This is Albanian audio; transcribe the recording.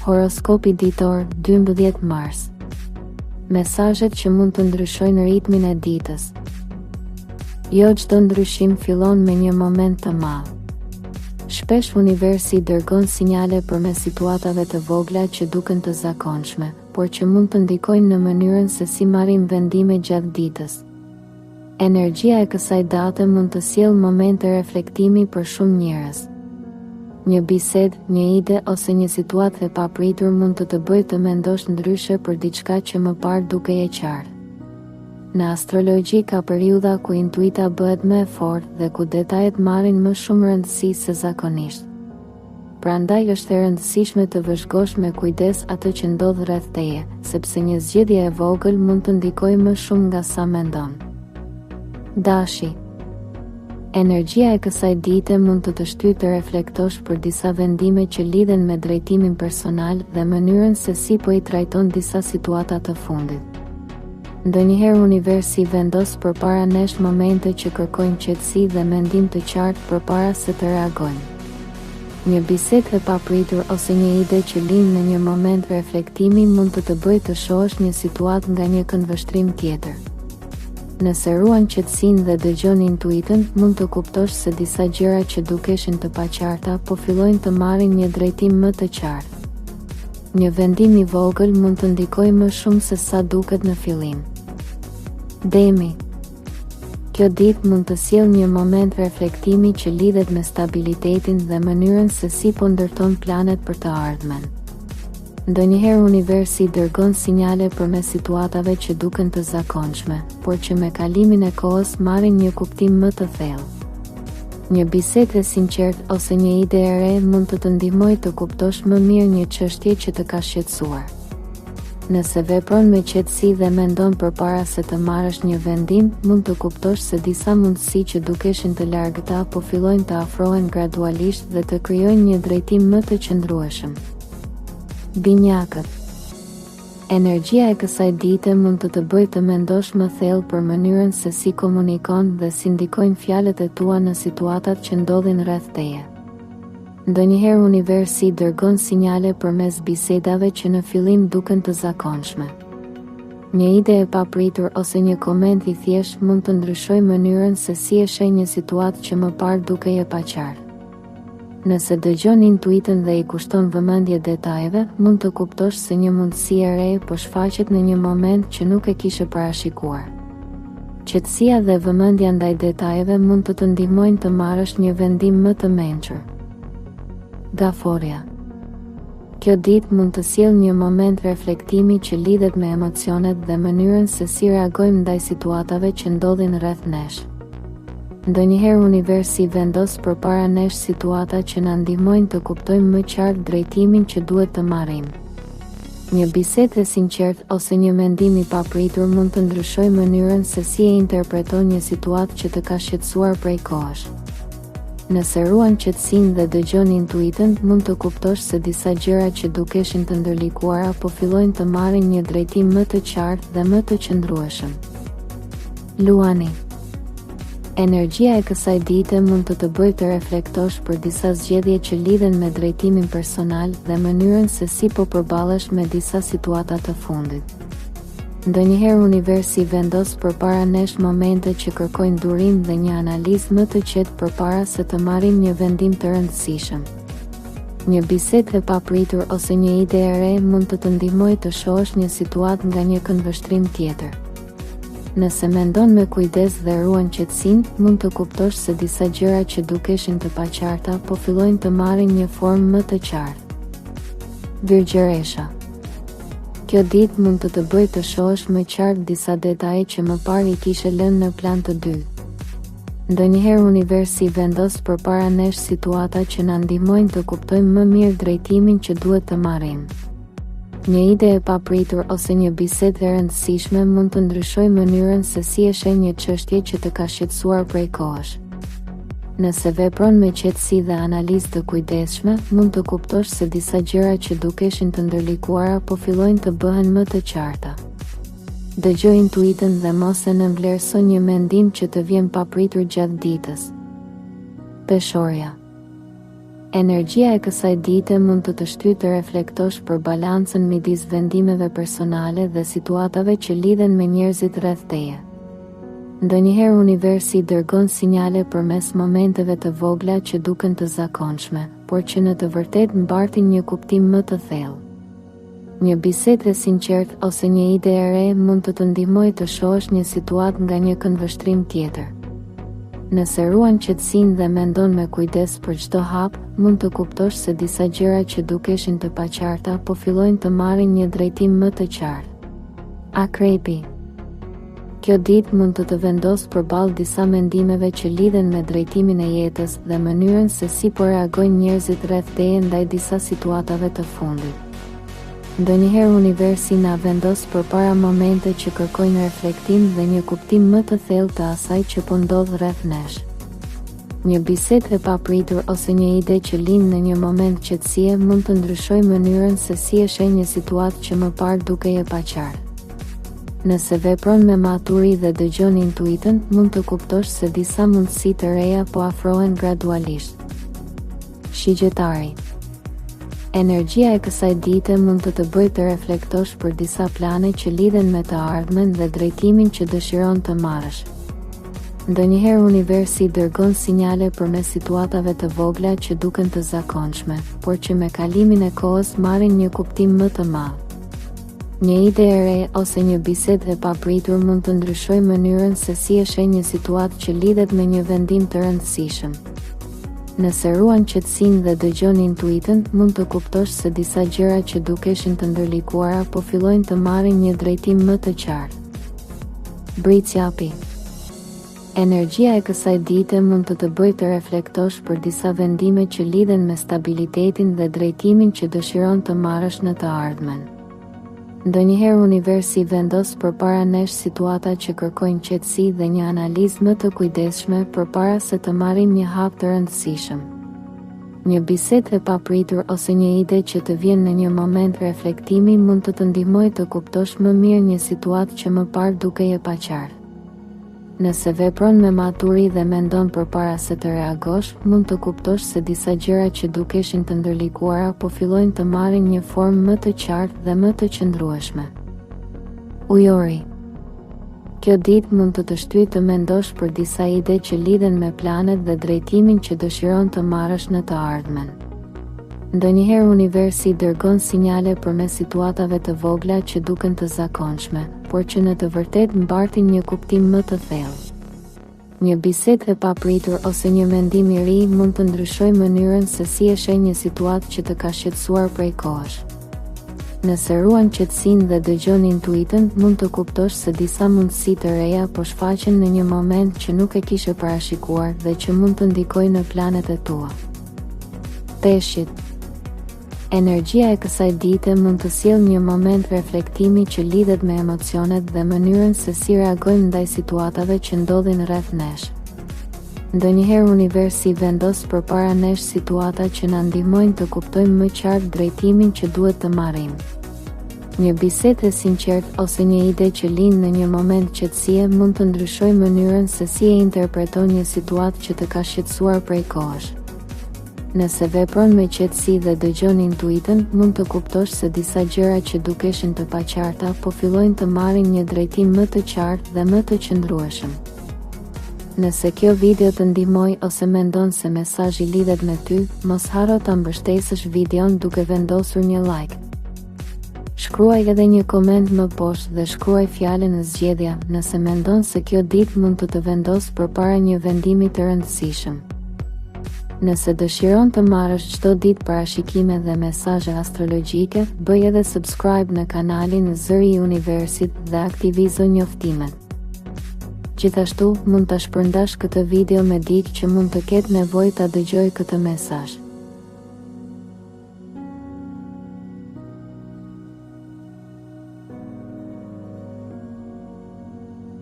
Horoskopi ditor 12 mars. Mesazhet që mund të ndryshojnë ritmin e ditës. Jo çdo ndryshim fillon me një moment të madh. Shpesh universi dërgon sinjale përmes situatave të vogla që duken të zakonshme, por që mund të ndikojnë në mënyrën se si marrim vendime gjatë ditës. Energjia e kësaj date mund të sjellë momente reflektimi për shumë njerëz. Një bisedë, një ide ose një situatë e papritur mund të bëjë të mendosh ndryshe për diçka që më parë dukej e qartë. Në astrologji ka periudha ku intuita bëhet më e fortë dhe ku detajet marrin më shumë rëndësi se zakonisht. Prandaj është e rëndësishme të vëzhgosh me kujdes atë që ndodh rreth teje, sepse një zgjedhje e vogël mund të ndikojë më shumë nga sa mendon. Dashi. Energjia e kësaj dite mund të shtyjë të reflektosh për disa vendime që lidhen me drejtimin personal dhe mënyrën se si po i trajton disa situata të fundit. Ndonjëherë universi vendos përpara nesh momente që kërkojnë qetësi dhe mendim të qartë përpara se të reagojnë. Një bisedë e papritur ose një ide që lind në një moment reflektimi mund të bëjë të shohësh një situatë nga një këndvështrim tjetër. Nëse ruan qetësinë dhe dëgjon intuitën, mund të kuptosh se disa gjëra që dukeshin të paqarta po fillojnë të marrin një drejtim më të qartë. Një vendim i vogël mund të ndikojë më shumë se sa duket në fillim. Demi. Kjo ditë mund të sjellë një moment reflektimi që lidhet me stabilitetin dhe mënyrën se si po ndërton planet për të ardhmen. Ndonjëherë universi dërgon sinjale përmes situatave që duken të zakonshme, por që me kalimin e kohës marrin një kuptim më të thellë. Një bisedë e sinqertë ose një ide e re mund të ndihmojë të kuptosh më mirë një çështje që të ka shqetësuar. Nëse vepron me qetësi dhe mendon përpara se të marrësh një vendim, mund të kuptosh se disa mundësi që dukeshin të largëta po fillojnë të afrohen gradualisht dhe të krijojnë një drejtim më të qëndrueshëm. Binjakët. Energjia e kësaj dite mund të bëjë të mendosh më thellë për mënyrën se si komunikon dhe si ndikojnë fjalët e tua në situatat që ndodhin rreth teje. Ndonjëherë universi dërgon sinjale përmes bisedave që në fillim duken të zakonshme. Një ide e papritur ose një koment i thjeshtë mund të ndryshojë mënyrën se si e sheh një situatë që më parë dukej e paqartë. Nëse dëgjon intuitën dhe i kushton vëmendje detajeve, mund të kuptosh se një mundësi e re po shfaqet në një moment që nuk e kishe parashikuar. Qetësia dhe vëmendja ndaj detajeve mund të ndihmojnë të marrësh një vendim më të mençur. Gaforja. Kjo ditë mund të sjellë një moment reflektimi që lidhet me emocionet dhe mënyrën se si reagojmë ndaj situatave që ndodhin rreth nesh. Ndonjëherë universi vendos përpara nesh situata që na ndihmojnë të kuptojmë më qartë drejtimin që duhet të marrim. Një bisedë e sinqertë ose një mendim i papritur mund të ndryshojë mënyrën se si e interpreton një situatë që të ka shqetësuar prej kohësh. Nëse ruan qetësinë dhe dëgjon intuitën, mund të kuptosh se disa gjëra që dukeshin të ndërlikuara po fillojnë të marrin një drejtim më të qartë dhe më të qëndrueshëm. Luani. Energjia e kësaj dite mund të bëjë të reflektosh për disa zgjedhje që lidhen me drejtimin personal dhe mënyrën se si po përballesh me disa situata të fundit. Ndonjëherë universi vendos përpara nesh momente që kërkojnë durim dhe një analizë më të qetë përpara se të marrim një vendim të rëndësishëm. Një bisedë e papritur ose një ide e re mund të ndihmojë të shohësh një situatë nga një këndvështrim tjetër. Nëse mendon me kujdes dhe ruan qetësinë, mund të kuptosh se disa gjëra që dukeshin të paqarta po fillojnë të marrin një formë më të qartë. Virgjëresha. Kjo ditë mund të bëjë të shohësh më qartë disa detaje që më parë i kishe lënë në plan të dytë. Ndonjëherë universi vendos përpara nesh situata që na ndihmojnë të kuptojmë më mirë drejtimin që duhet të marrim. Një ide e papritur ose një bisedë e rëndësishme mund të ndryshojë mënyrën se si e sheh një çështje që të ka shqetësuar prej kohësh. Nëse vepron me qetësi dhe analizë të kujdesshme, mund të kuptosh se disa gjëra që dukeshin të ndërlikuara po fillojnë të bëhen më të qarta. Dëgjoj intuitën dhe mos e nënvlerëso një mendim që të vjen papritur gjatë ditës. Peshorja. Energjia e kësaj dite mund të shtyjë të reflektosh për balancën midis vendimeve personale dhe situatave që lidhen me njerëzit rreth teje. Ndonjëherë universi dërgon sinjale përmes momenteve të vogla që duken të zakonshme, por që në të vërtetë mbartin një kuptim më të thellë. Një bisedë e sinqertë ose një ide e re mund të ndihmojë të shohësh një situatë nga një këndvështrim tjetër. Nëse ruan qetësinë dhe mendon me kujdes për çdo hap, mund të kuptosh se disa gjëra që dukeshin të paqarta po fillojnë të marrin një drejtim më të qartë. Akrepi. Kjo ditë mund të vendosë përballë disa mendimeve që lidhen me drejtimin e jetës dhe mënyrën se si po reagojnë njerëzit rreth teje ndaj disa situatave të fundit. Ndonjëherë universi na vendos përpara momente që kërkojnë reflektim dhe një kuptim më të thellë të asaj që po ndodh rreth nesh. Një bisedë e papritur ose një ide që lind në një moment qetësie mund të ndryshojë mënyrën se si e sheh një situatë që më parë dukej e paqartë. Nëse vepron me maturi dhe dëgjon intuitën, mund të kuptosh se disa mundësi të reja po afrohen gradualisht. Shigjetari. Energjia e kësaj dite mund të bëjë të reflektosh për disa plane që lidhen me të ardhmen dhe drejtimin që dëshiron të marrësh. Ndonjëherë universi dërgon sinjale përmes situatave të vogla që duken të zakonshme, por që me kalimin e kohës marrin një kuptim më të madh. Një ide e re ose një bisedë e papritur mund të ndryshojë mënyrën se si e sheh një situatë që lidhet me një vendim të rëndësishëm. Nëse ruan qetësinë dhe dëgjon intuitën, mund të kuptosh se disa gjëra që dukeshin të ndërlikuara po fillojnë të marrin një drejtim më të qartë. Britsjapi. Energjia e kësaj dite mund të bëjë të reflektosh për disa vendime që lidhen me stabilitetin dhe drejtimin që dëshiron të marrësh në të ardhmen. Ndonjëherë universi vendos përpara nesh situata që kërkojnë qetësi dhe një analizë më të kujdesshme përpara se të marrim një hap të rëndësishëm. Një bisedë e papritur ose një ide që të vjen në një moment reflektimi mund të ndihmojë të kuptosh më mirë një situatë që më parë dukej e paqartë. Nëse vepron me maturi dhe mendon përpara se të reagosh, mund të kuptosh se disa gjëra që dukeshin të ndërlikuara po fillojnë të marrin një formë më të qartë dhe më të qëndrueshme. Ujori. Kjo ditë mund të shtyjë të mendosh për disa ide që lidhen me planet dhe drejtimin që dëshiron të marrësh në të ardhmen. Ndonjëherë universi dërgon sinjale përmes situatave të vogla që duken të zakonshme, por që në të vërtetë mbartin një kuptim më të thellë. Një bisedë e papritur ose një mendim i ri mund të ndryshojë mënyrën se si e sheh një situatë që të ka shqetësuar prej kohësh. Nëse ruan qetësinë dhe dëgjon intuitën, mund të kuptosh se disa mundësi të reja po shfaqen në një moment që nuk e kishe parashikuar dhe që mund të ndikojnë në planet e tua. Peshqit. Energjia e kësaj dite mund të sjellë një moment reflektimi që lidhet me emocionet dhe mënyrën se si reagojmë ndaj situatave që ndodhin rreth nesh. Ndonjëherë universi vendos përpara nesh situata që na ndihmojnë të kuptojmë më qartë drejtimin që duhet të marrim. Një bisedë e sinqertë ose një ide që lind në një moment qetësie mund të ndryshojë mënyrën se si e interpreton një situatë që të ka shqetësuar prej kohësh. Nëse vepron me qetësi dhe dëgjon intuitën, mund të kuptosh se disa gjëra që dukeshin të paqarta po fillojnë të marrin një drejtim më të qartë dhe më të qëndrueshëm. Nëse kjo video të ndihmoi ose mendon se mesazhi lidhet me ty, mos harro ta mbështesësh videon duke vendosur një like. Shkruaj edhe një koment më poshtë dhe shkruaj fjalën zgjedhja nëse mendon se kjo ditë mund të vendosë përpara një vendimi të rëndësishëm. Nëse dëshiron të marrësh çdo ditë parashikime dhe mesazhe astrologjike, bëj edhe subscribe në kanalin Zëri i Universit dhe aktivizo njoftimet. Gjithashtu, mund ta shpërndash këtë video me dikë që mund të ketë nevojë ta dëgjojë këtë mesazh.